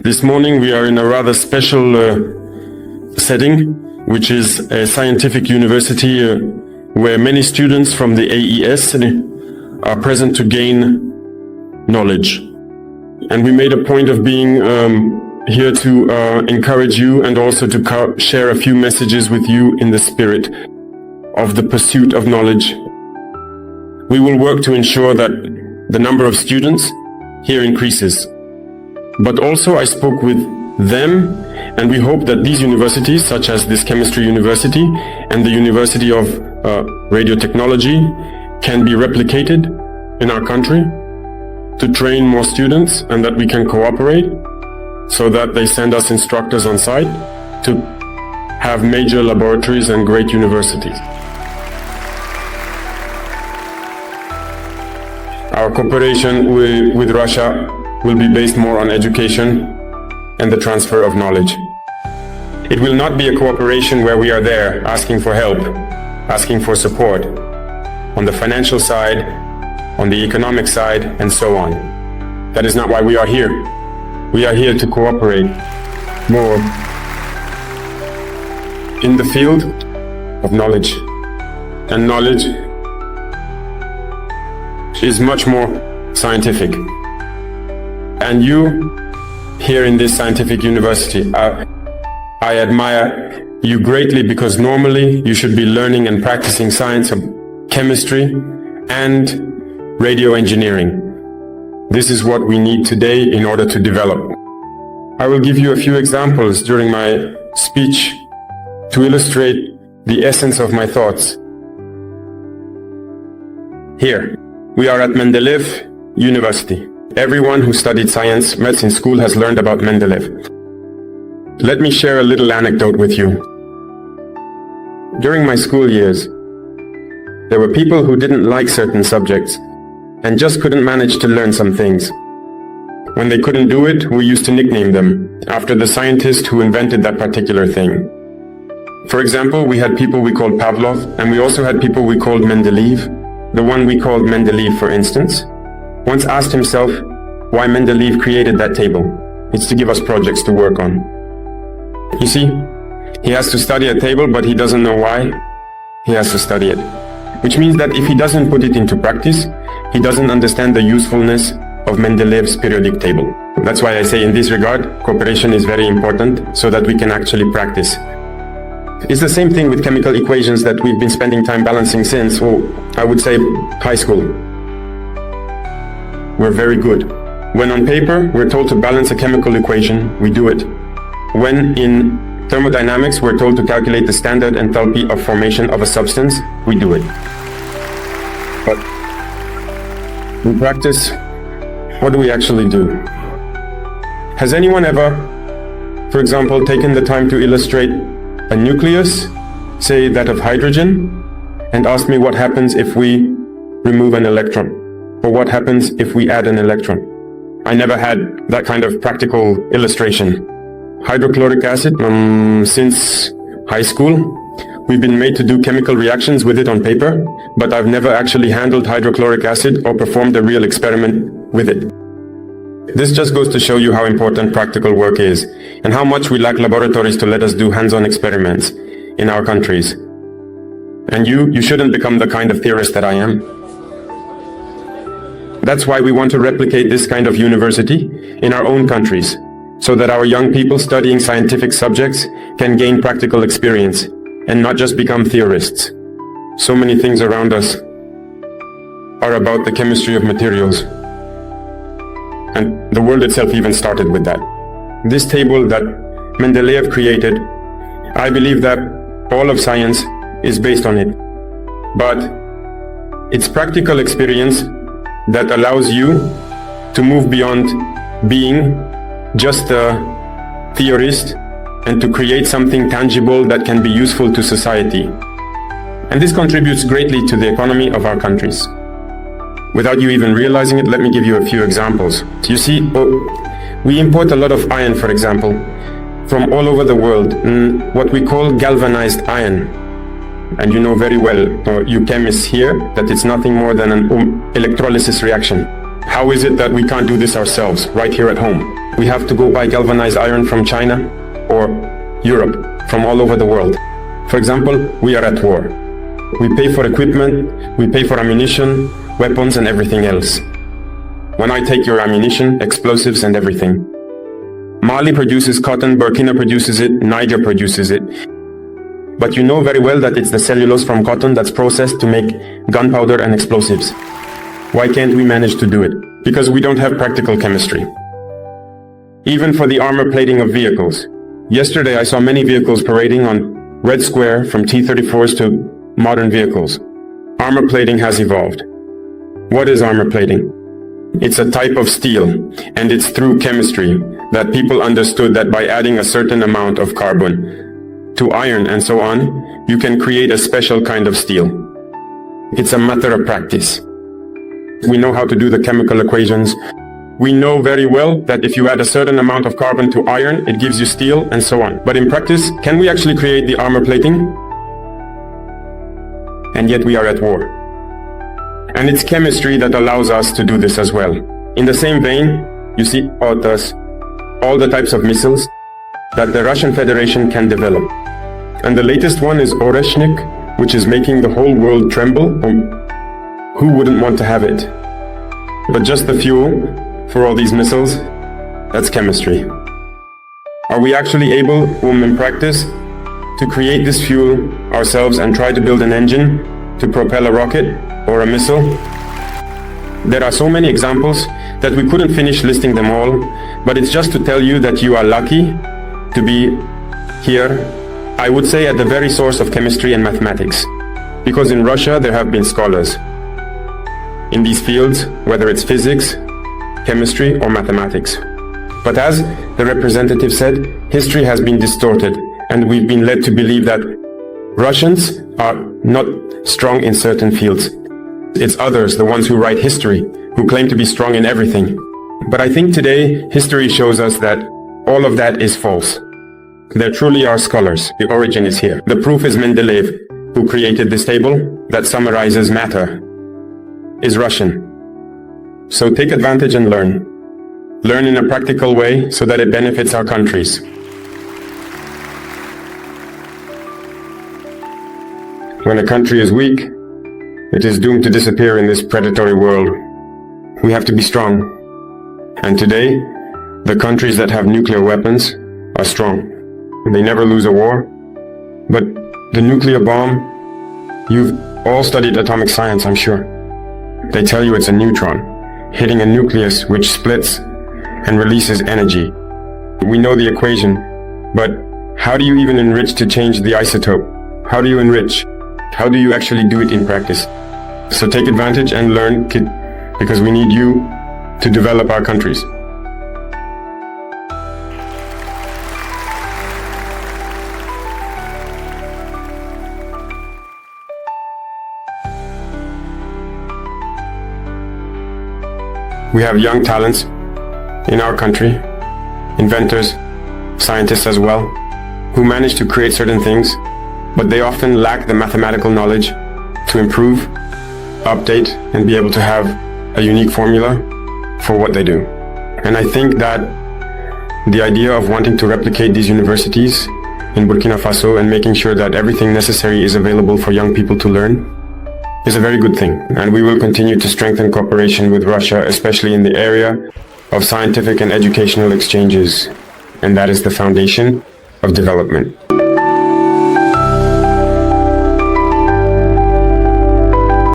This morning we are in a rather special setting, which is a scientific university where many students from the AES are present to gain knowledge. And we made a point of being here to encourage you and also to share a few messages with you in the spirit of the pursuit of knowledge. We will work to ensure that the number of students here increases. But also I spoke with them, and we hope that these universities, such as this chemistry university and the University of Radio Technology, can be replicated in our country to train more students, and that we can cooperate so that they send us instructors on site to have major laboratories and great universities. Our cooperation with Russia will be based more on education and the transfer of knowledge. It will not be a cooperation where we are there asking for help, asking for support on the financial side, on the economic side, and so on. That is not why we are here. We are here to cooperate more in the field of knowledge. And knowledge is much more scientific. And you, here in this scientific university, I admire you greatly, because normally you should be learning and practicing science of chemistry and radio engineering. This is what we need today in order to develop. I will give you a few examples during my speech to illustrate the essence of my thoughts. Here, we are at Mendeleev University. Everyone who studied science, medicine school has learned about Mendeleev. Let me share a little anecdote with you. During my school years, there were people who didn't like certain subjects and just couldn't manage to learn some things. When they couldn't do it, we used to nickname them after the scientist who invented that particular thing. For example, we had people we called Pavlov, and we also had people we called Mendeleev. The one we called Mendeleev, for instance, once asked himself why Mendeleev created that table. It's to give us projects to work on. You see, he has to study a table, but he doesn't know why he has to study it. Which means that if he doesn't put it into practice, he doesn't understand the usefulness of Mendeleev's periodic table. That's why I say in this regard, cooperation is very important so that we can actually practice. It's the same thing with chemical equations that we've been spending time balancing since, I would say, high school. We're very good. When on paper, we're told to balance a chemical equation, we do it. When in thermodynamics, we're told to calculate the standard enthalpy of formation of a substance, we do it. But in practice, what do we actually do? Has anyone ever, for example, taken the time to illustrate a nucleus, say that of hydrogen, and asked me what happens if we remove an electron? Or what happens if we add an electron? I never had that kind of practical illustration. Hydrochloric acid, since high school, we've been made to do chemical reactions with it on paper, but I've never actually handled hydrochloric acid or performed a real experiment with it. This just goes to show you how important practical work is, and how much we lack laboratories to let us do hands-on experiments in our countries. And you shouldn't become the kind of theorist that I am. That's why we want to replicate this kind of university in our own countries, so that our young people studying scientific subjects can gain practical experience and not just become theorists. So many things around us are about the chemistry of materials. And the world itself even started with that. This table that Mendeleev created, I believe that all of science is based on it. But it's practical experience that allows you to move beyond being just a theorist and to create something tangible that can be useful to society. And this contributes greatly to the economy of our countries. Without you even realizing it, let me give you a few examples. You see, we import a lot of iron, for example, from all over the world, what we call galvanized iron. And you know very well, you chemists here, that it's nothing more than an electrolysis reaction. How is it that we can't do this ourselves, right here at home? We have to go buy galvanized iron from China or Europe, from all over the world. For example, we are at war. We pay for equipment, we pay for ammunition, weapons and everything else. When I take your ammunition, explosives and everything. Mali produces cotton, Burkina produces it, Niger produces it. But you know very well that it's the cellulose from cotton that's processed to make gunpowder and explosives. Why can't we manage to do it? Because we don't have practical chemistry. Even for the armor plating of vehicles. Yesterday I saw many vehicles parading on Red Square from T-34s to modern vehicles. Armor plating has evolved. What is armor plating? It's a type of steel, and it's through chemistry that people understood that by adding a certain amount of carbon to iron and so on, you can create a special kind of steel. It's a matter of practice. We know how to do the chemical equations. We know very well that if you add a certain amount of carbon to iron, it gives you steel and so on. But in practice, can we actually create the armor plating? And yet we are at war. And it's chemistry that allows us to do this as well. In the same vein, you see others, all the types of missiles that the Russian Federation can develop. And the latest one is Oreshnik, which is making the whole world tremble. Who wouldn't want to have it? But just the fuel for all these missiles, that's chemistry. Are we actually able, in practice, to create this fuel ourselves and try to build an engine to propel a rocket or a missile? There are so many examples that we couldn't finish listing them all, but it's just to tell you that you are lucky to be here, I would say, at the very source of chemistry and mathematics. Because in Russia there have been scholars in these fields, whether it's physics, chemistry or mathematics. But as the representative said, history has been distorted and we've been led to believe that Russians are not strong in certain fields. It's others, the ones who write history, who claim to be strong in everything. But I think today history shows us that all of that is false. There truly are scholars. The origin is here. The proof is Mendeleev, who created this table that summarizes matter, is Russian. So take advantage and learn. Learn in a practical way so that it benefits our countries. When a country is weak, it is doomed to disappear in this predatory world. We have to be strong. And today, the countries that have nuclear weapons are strong. They never lose a war. But the nuclear bomb, you've all studied atomic science, I'm sure. They tell you it's a neutron, hitting a nucleus which splits and releases energy. We know the equation, but how do you even enrich to change the isotope? How do you enrich? How do you actually do it in practice? So take advantage and learn, kid, because we need you to develop our countries. We have young talents in our country, inventors, scientists as well, who manage to create certain things, but they often lack the mathematical knowledge to improve, update, and be able to have a unique formula for what they do. And I think that the idea of wanting to replicate these universities in Burkina Faso and making sure that everything necessary is available for young people to learn is a very good thing. And we will continue to strengthen cooperation with Russia, especially in the area of scientific and educational exchanges. And that is the foundation of development.